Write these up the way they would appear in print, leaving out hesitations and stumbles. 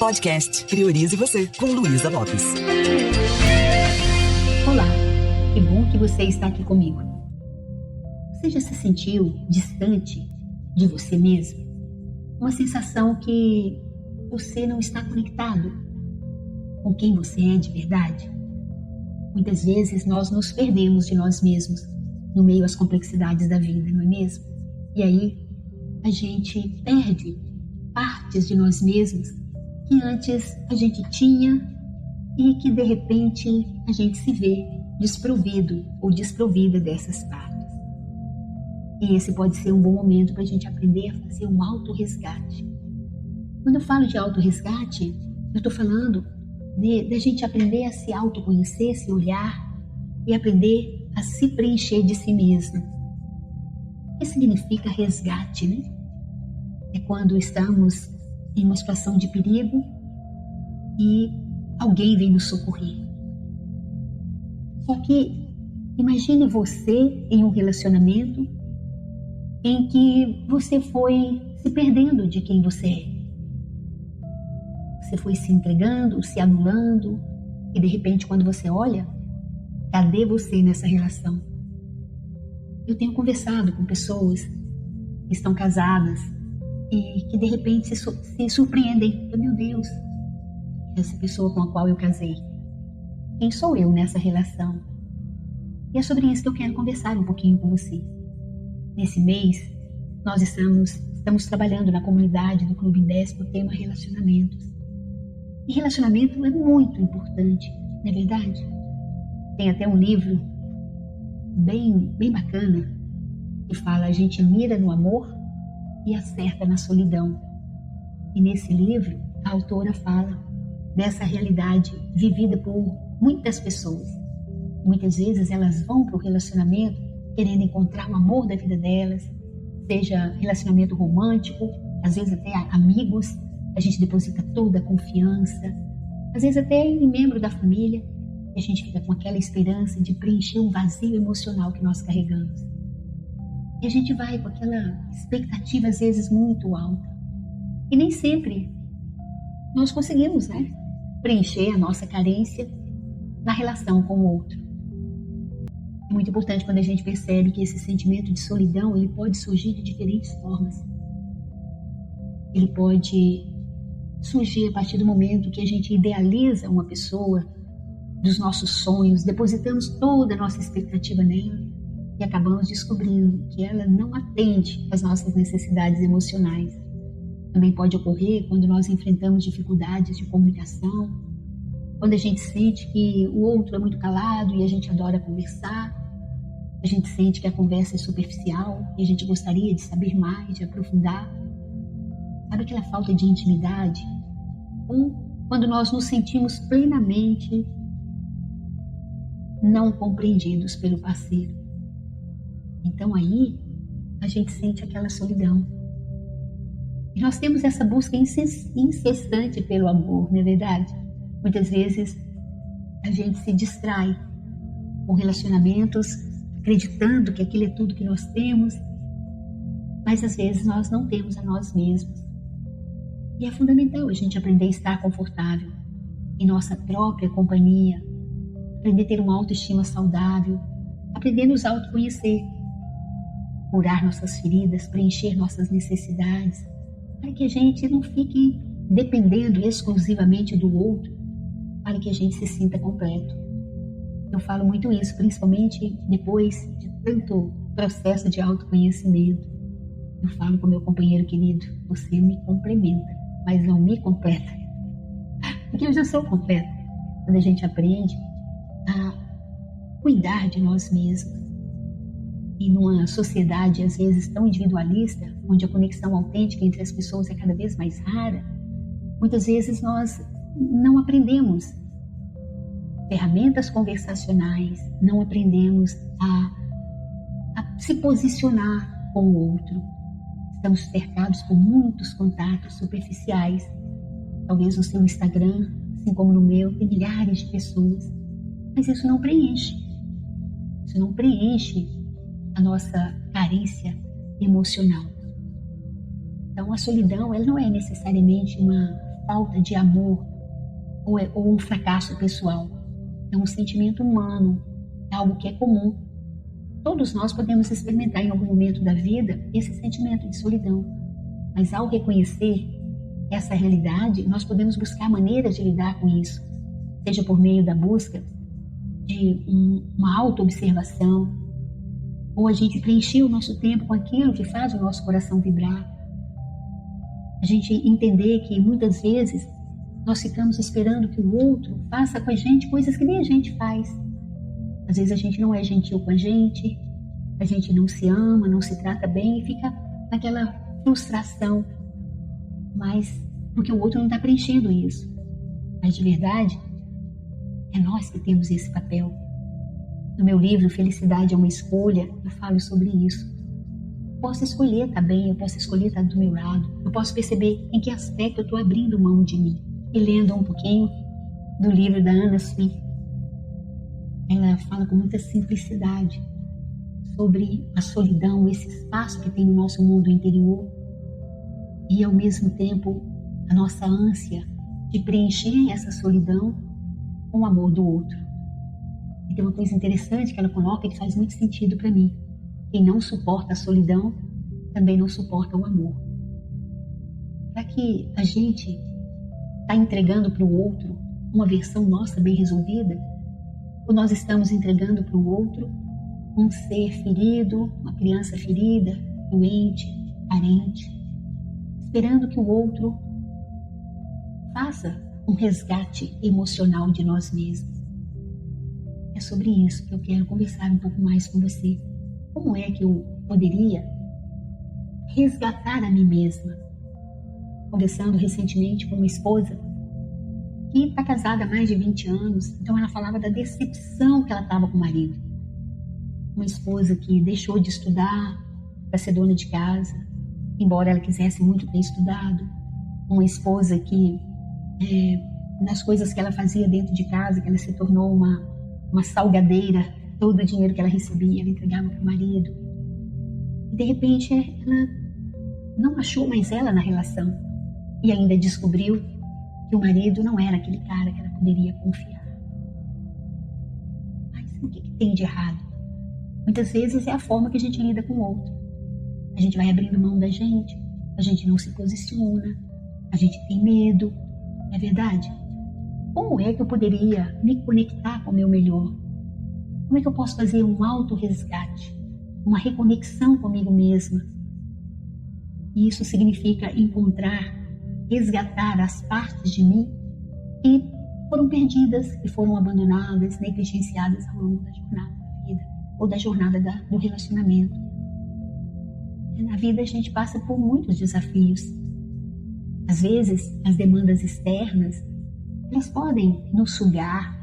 Podcast Priorize Você, com Luísa Lopes. Olá, que bom que você está aqui comigo. Você já se sentiu distante de você mesmo? Uma sensação que você não está conectado com quem você é de verdade? Muitas vezes nós nos perdemos de nós mesmos no meio às complexidades da vida, não é mesmo? E aí a gente perde partes de nós mesmos que antes a gente tinha e que de repente a gente se vê desprovido ou desprovida dessas partes. E esse pode ser um bom momento para a gente aprender a fazer um autorresgate. Quando eu falo de autorresgate, eu estou falando da gente aprender a se autoconhecer, se olhar e aprender a se preencher de si mesmo. O que significa resgate, né? É quando estamos em uma situação de perigo e alguém vem nos socorrer. Só que imagine você em um relacionamento em que você foi se perdendo de quem você é. Você foi se entregando, se anulando e de repente quando você olha, cadê você nessa relação? Eu tenho conversado com pessoas que estão casadas e que de repente se surpreendem. Meu Deus, essa pessoa com a qual eu casei, quem sou eu nessa relação? E é sobre isso que eu quero conversar um pouquinho com você. Nesse mês, nós estamos trabalhando na comunidade do Clube Indesp o tema relacionamentos. E relacionamento é muito importante, não é verdade? Tem até um livro bem bacana que fala: a gente mira no amor e acerta na solidão. E nesse livro, a autora fala dessa realidade vivida por muitas pessoas. Muitas vezes elas vão para o relacionamento querendo encontrar o amor da vida delas, seja relacionamento romântico, às vezes até amigos, a gente deposita toda a confiança, às vezes até em membro da família, e a gente fica com aquela esperança de preencher um vazio emocional que nós carregamos. E a gente vai com aquela expectativa, às vezes, muito alta. E nem sempre nós conseguimos, preencher a nossa carência na relação com o outro. É muito importante quando a gente percebe que esse sentimento de solidão, ele pode surgir de diferentes formas. Ele pode surgir a partir do momento que a gente idealiza uma pessoa, dos nossos sonhos, depositamos toda a nossa expectativa nela e acabamos descobrindo que ela não atende às nossas necessidades emocionais. Também pode ocorrer quando nós enfrentamos dificuldades de comunicação, quando a gente sente que o outro é muito calado e a gente adora conversar, a gente sente que a conversa é superficial e a gente gostaria de saber mais, de aprofundar. Sabe aquela falta de intimidade? Ou quando nós nos sentimos plenamente não compreendidos pelo parceiro. Então aí a gente sente aquela solidão. E nós temos essa busca incessante pelo amor, não é verdade? Muitas vezes a gente se distrai com relacionamentos, acreditando que aquilo é tudo que nós temos, mas às vezes nós não temos a nós mesmos. E é fundamental a gente aprender a estar confortável em nossa própria companhia, aprender a ter uma autoestima saudável, aprender a nos autoconhecer, curar nossas feridas, preencher nossas necessidades, para que a gente não fique dependendo exclusivamente do outro, para que a gente se sinta completo. Eu falo muito isso, principalmente depois de tanto processo de autoconhecimento. Eu falo com meu companheiro querido: você me complementa, mas não me completa, porque eu já sou completa. Quando a gente aprende a cuidar de nós mesmos, e numa sociedade às vezes tão individualista, onde a conexão autêntica entre as pessoas é cada vez mais rara, muitas vezes nós não aprendemos ferramentas conversacionais, não aprendemos a se posicionar com o outro. Estamos cercados por muitos contatos superficiais. Talvez no seu Instagram, assim como no meu, tem milhares de pessoas, mas isso não preenche. Isso não preenche a nossa carência emocional. Então, a solidão, ela não é necessariamente uma falta de amor ou um fracasso pessoal. É um sentimento humano, é algo que é comum. Todos nós podemos experimentar em algum momento da vida esse sentimento de solidão. Mas ao reconhecer essa realidade, nós podemos buscar maneiras de lidar com isso. Seja por meio da busca de uma auto-observação, ou a gente preencher o nosso tempo com aquilo que faz o nosso coração vibrar. A gente entender que muitas vezes nós ficamos esperando que o outro faça com a gente coisas que nem a gente faz. Às vezes a gente não é gentil com a gente não se ama, não se trata bem e fica naquela frustração, mas porque o outro não está preenchendo isso. Mas de verdade, é nós que temos esse papel. No meu livro Felicidade é uma Escolha, eu falo sobre isso. Eu posso escolher estar bem, eu posso escolher estar do meu lado, eu posso perceber em que aspecto eu estou abrindo mão de mim. E lendo um pouquinho do livro da Anna Sui, ela fala com muita simplicidade sobre a solidão, esse espaço que tem no nosso mundo interior e ao mesmo tempo a nossa ânsia de preencher essa solidão com o amor do outro. E tem uma coisa interessante que ela coloca que faz muito sentido para mim. Quem não suporta a solidão também não suporta o amor. Para que a gente está entregando para o outro uma versão nossa bem resolvida, ou nós estamos entregando para o outro um ser ferido, uma criança ferida, doente, carente, esperando que o outro faça um resgate emocional de nós mesmos. É sobre isso que eu quero conversar um pouco mais com você. Como é que eu poderia resgatar a mim mesma? Conversando recentemente com uma esposa que está casada há mais de 20 anos, então ela falava da decepção que ela estava com o marido. Uma esposa que deixou de estudar para ser dona de casa, embora ela quisesse muito ter estudado. Uma esposa que, nas coisas que ela fazia dentro de casa, que ela se tornou uma salgadeira, todo o dinheiro que ela recebia, ela entregava para o marido. E de repente ela não achou mais ela na relação e ainda descobriu que o marido não era aquele cara que ela poderia confiar. Mas o que tem de errado? Muitas vezes é a forma que a gente lida com o outro. A gente vai abrindo mão da gente, a gente não se posiciona, a gente tem medo, não é verdade? Como é que eu poderia me conectar com o meu melhor? Como é que eu posso fazer um auto-resgate, uma reconexão comigo mesma? E isso significa encontrar, resgatar as partes de mim que foram perdidas, que foram abandonadas, negligenciadas ao longo da jornada da vida ou da jornada do relacionamento. E na vida a gente passa por muitos desafios. Às vezes, as demandas externas, elas podem nos sugar,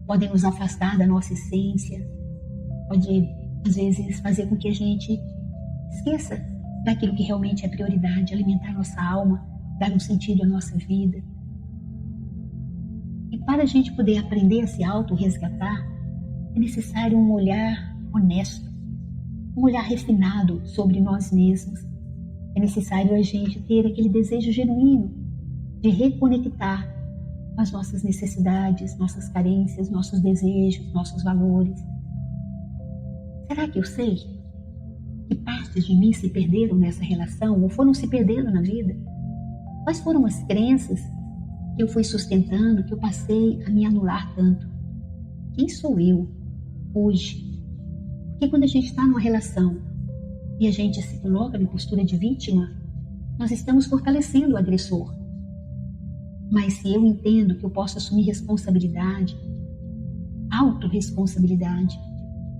podem nos afastar da nossa essência, pode, às vezes, fazer com que a gente esqueça daquilo que realmente é prioridade, alimentar nossa alma, dar um sentido à nossa vida. E para a gente poder aprender a se auto-resgatar, é necessário um olhar honesto, um olhar refinado sobre nós mesmos. É necessário a gente ter aquele desejo genuíno de reconectar com as nossas necessidades, nossas carências, nossos desejos, nossos valores. Será que eu sei que partes de mim se perderam nessa relação ou foram se perdendo na vida? Quais foram as crenças que eu fui sustentando, que eu passei a me anular tanto? Quem sou eu hoje? Porque quando a gente está numa relação e a gente se coloca na postura de vítima, nós estamos fortalecendo o agressor. Mas se eu entendo que eu posso assumir responsabilidade, autorresponsabilidade,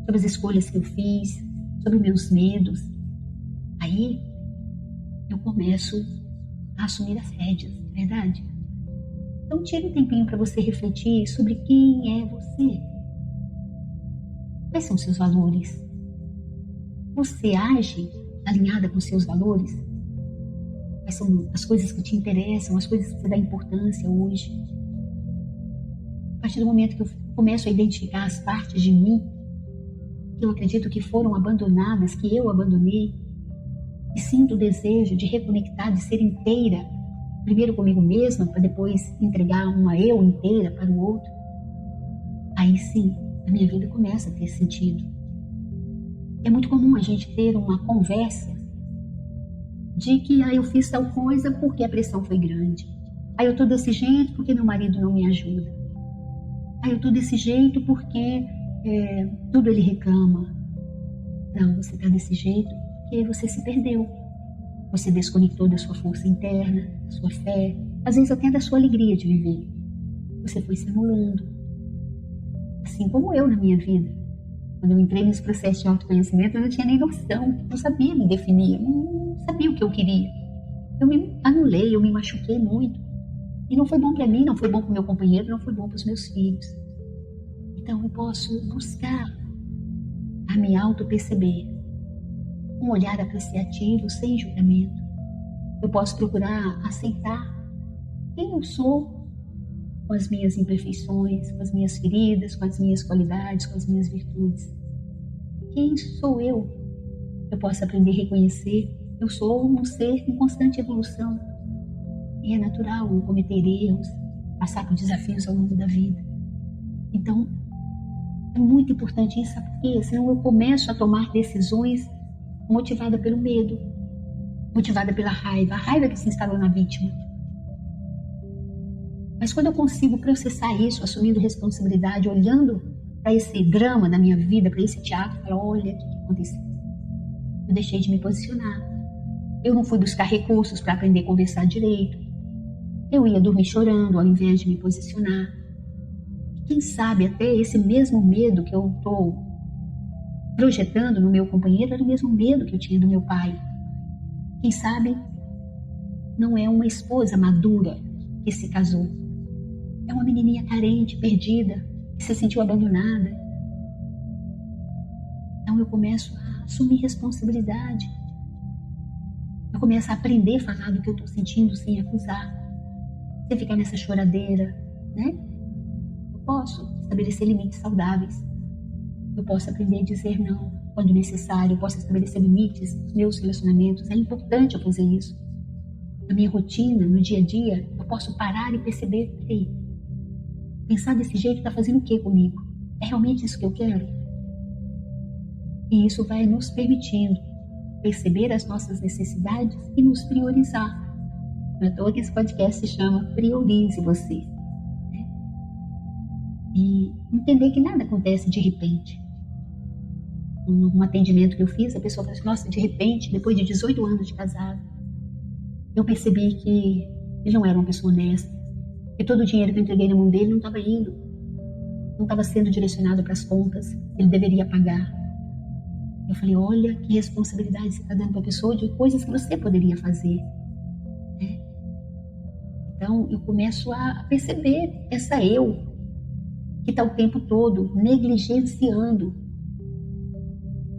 sobre as escolhas que eu fiz, sobre meus medos, aí eu começo a assumir as rédeas, verdade? Então tire um tempinho para você refletir sobre quem é você. Quais são seus valores? Você age alinhada com seus valores? Quais são as coisas que te interessam, as coisas que você dá importância hoje? A partir do momento que eu começo a identificar as partes de mim que eu acredito que foram abandonadas, que eu abandonei, e sinto o desejo de reconectar, de ser inteira, primeiro comigo mesma, para depois entregar uma eu inteira para o outro, aí sim, a minha vida começa a ter sentido. É muito comum a gente ter uma conversa de que eu fiz tal coisa porque a pressão foi grande. Eu estou desse jeito porque meu marido não me ajuda. Eu estou desse jeito porque tudo ele reclama. Não, você está desse jeito porque você se perdeu. Você desconectou da sua força interna, da sua fé, às vezes até da sua alegria de viver. Você foi se anulando. Assim como eu na minha vida. Quando eu entrei nesse processo de autoconhecimento, eu não tinha nem noção, não sabia me definir, não sabia o que eu queria. Eu me anulei, eu me machuquei muito. E não foi bom para mim, não foi bom para o meu companheiro, não foi bom para os meus filhos. Então eu posso buscar a me auto-perceber. Um olhar apreciativo, sem julgamento. Eu posso procurar aceitar quem eu sou, com as minhas imperfeições, com as minhas feridas, com as minhas qualidades, com as minhas virtudes. Quem sou eu? Eu posso aprender a reconhecer. Eu sou um ser em constante evolução. E é natural eu cometer erros, passar por desafios ao longo da vida. Então, é muito importante isso, sabe por quê? Senão eu começo a tomar decisões motivada pelo medo, motivada pela raiva, a raiva que se instalou na vítima. Mas quando eu consigo processar isso, assumindo responsabilidade, olhando para esse drama da minha vida, para esse teatro, falar, olha o que aconteceu. Eu deixei de me posicionar. Eu não fui buscar recursos para aprender a conversar direito. Eu ia dormir chorando ao invés de me posicionar. E quem sabe até esse mesmo medo que eu estou projetando no meu companheiro era o mesmo medo que eu tinha do meu pai. Quem sabe não é uma esposa madura que se casou. É uma menininha carente, perdida, que se sentiu abandonada. Então eu começo a assumir responsabilidade. Eu começo a aprender a falar do que eu estou sentindo sem acusar, sem ficar nessa choradeira, né? Eu posso estabelecer limites saudáveis. Eu posso aprender a dizer não quando necessário. Eu posso estabelecer limites nos meus relacionamentos. É importante eu fazer isso. Na minha rotina, no dia a dia, eu posso parar e perceber, peraí, pensar desse jeito está fazendo o que comigo? É realmente isso que eu quero? E isso vai nos permitindo perceber as nossas necessidades e nos priorizar. Não é à toa que esse podcast se chama Priorize Você. Né? E entender que nada acontece de repente. Um atendimento que eu fiz, a pessoa falou assim, nossa, de repente, depois de 18 anos de casado, eu percebi que ele não era uma pessoa honesta, que todo o dinheiro que eu entreguei na mão dele não estava indo, não estava sendo direcionado para as contas que ele deveria pagar. Eu falei, olha que responsabilidade você está dando para a pessoa de coisas que você poderia fazer. Né? Então, eu começo a perceber essa eu que está o tempo todo negligenciando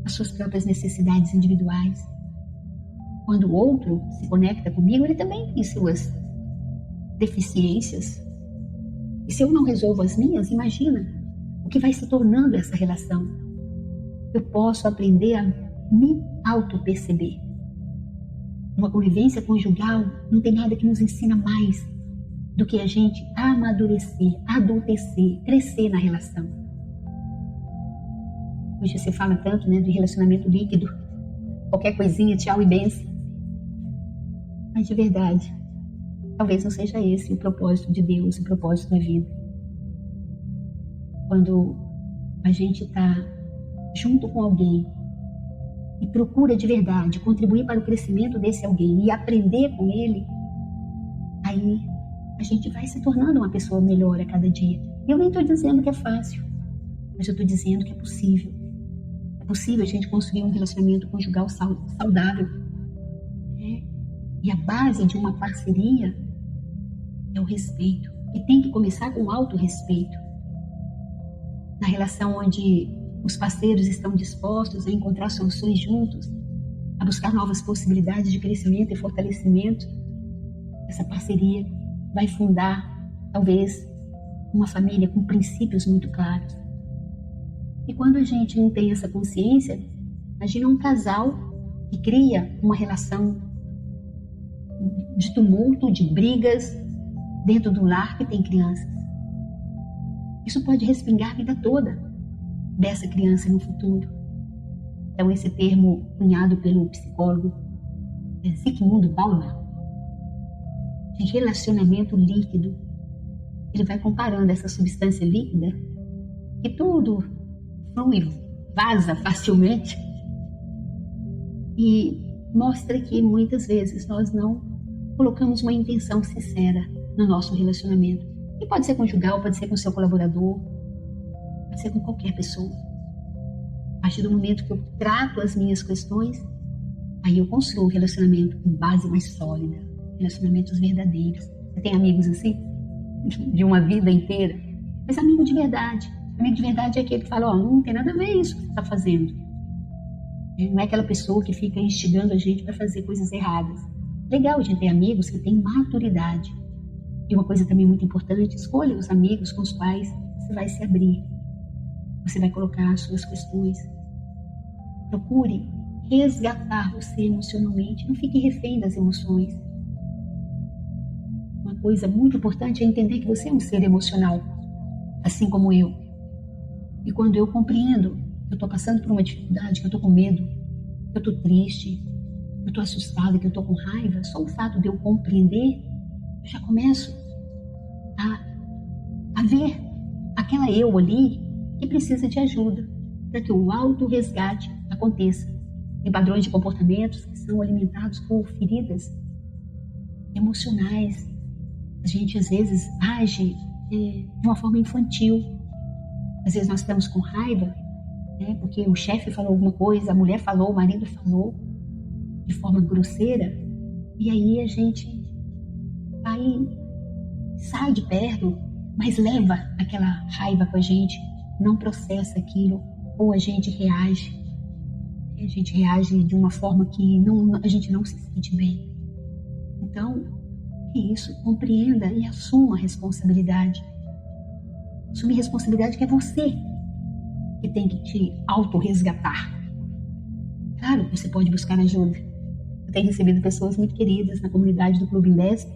as suas próprias necessidades individuais. Quando o outro se conecta comigo, ele também tem suas deficiências. E se eu não resolvo as minhas, imagina o que vai se tornando essa relação. Eu posso aprender a me auto-perceber. Uma convivência conjugal não tem nada que nos ensina mais do que a gente amadurecer, adultecer, crescer na relação. Hoje você fala tanto, né, de relacionamento líquido, qualquer coisinha, tchau e benção. Mas de verdade, talvez não seja esse o propósito de Deus, o propósito da vida. Quando a gente está junto com alguém e procura de verdade contribuir para o crescimento desse alguém e aprender com ele, aí a gente vai se tornando uma pessoa melhor a cada dia. Eu nem estou dizendo que é fácil, mas eu estou dizendo que é possível. É possível a gente construir um relacionamento conjugal saudável. Né? E a base de uma parceria é o respeito. E tem que começar com o autorrespeito. Na relação onde os parceiros estão dispostos a encontrar soluções juntos, a buscar novas possibilidades de crescimento e fortalecimento, essa parceria vai fundar, talvez, uma família com princípios muito claros. E quando a gente não tem essa consciência, imagina um casal que cria uma relação de tumulto, de brigas dentro do lar que tem crianças. Isso pode respingar a vida toda dessa criança no futuro. Então, esse termo cunhado pelo psicólogo Zygmunt Bauman, de relacionamento líquido, ele vai comparando essa substância líquida, que tudo flui, vaza facilmente, e mostra que muitas vezes nós não colocamos uma intenção sincera no nosso relacionamento. E pode ser conjugal, pode ser com seu colaborador, pode ser com qualquer pessoa. A partir do momento que eu trato as minhas questões, aí eu construo um relacionamento com base mais sólida, relacionamentos verdadeiros. Você tem amigos assim, de uma vida inteira, mas amigo de verdade. Amigo de verdade é aquele que fala, não tem nada a ver isso que você está fazendo. Não é aquela pessoa que fica instigando a gente para fazer coisas erradas. Legal de ter amigos que têm maturidade. E uma coisa também muito importante, escolha os amigos com os quais você vai se abrir. Você vai colocar as suas questões. Procure resgatar você emocionalmente. Não fique refém das emoções. Uma coisa muito importante é entender que você é um ser emocional, assim como eu. E quando eu compreendo que eu estou passando por uma dificuldade, que eu estou com medo, que eu estou triste, que eu estou assustada, que eu estou com raiva, só o fato de eu compreender, eu já começo a ver aquela eu ali que precisa de ajuda para que o auto-resgate aconteça. Tem padrões de comportamentos que são alimentados por feridas emocionais. A gente às vezes age de uma forma infantil. Às vezes nós estamos com raiva, porque o chefe falou alguma coisa, a mulher falou, o marido falou de forma grosseira, e aí a gente sai de perto, mas leva aquela raiva com a gente, não processa aquilo, ou a gente reage. A gente reage de uma forma que a gente não se sente bem. Então, é isso, compreenda e assuma a responsabilidade. Assumir a responsabilidade que é você que tem que te autorresgatar. Claro, você pode buscar ajuda. Eu tenho recebido pessoas muito queridas na comunidade do Clube Invest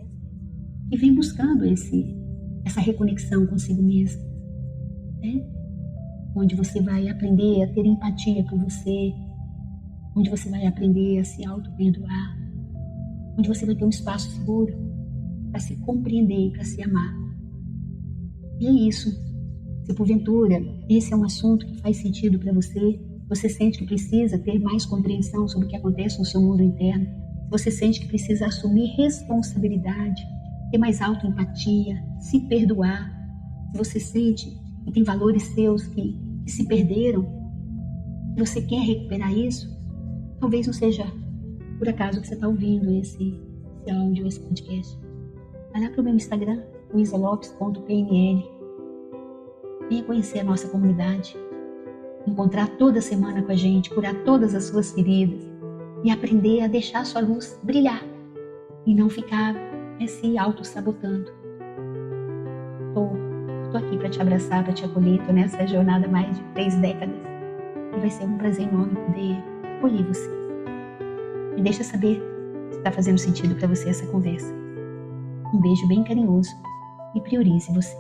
que vem buscando essa reconexão consigo mesmo, onde você vai aprender a ter empatia por você, onde você vai aprender a se auto-perdoar, onde você vai ter um espaço seguro para se compreender e para se amar. E é isso. Se porventura esse é um assunto que faz sentido para você, você sente que precisa ter mais compreensão sobre o que acontece no seu mundo interno, você sente que precisa assumir responsabilidade, ter mais autoempatia, se perdoar, se você sente que tem valores seus que se perderam, e você quer recuperar isso, talvez não seja por acaso que você está ouvindo esse áudio, esse podcast. Vai lá para o meu Instagram, luisalopes.pnl. Venha conhecer a nossa comunidade, encontrar toda semana com a gente, curar todas as suas feridas e aprender a deixar a sua luz brilhar e não ficar se auto-sabotando. Estou aqui para te abraçar, para te acolher. Estou nessa jornada há mais de 3 décadas e vai ser um prazer enorme poder acolher você. Me deixa saber se está fazendo sentido para você essa conversa. Um beijo bem carinhoso e priorize você.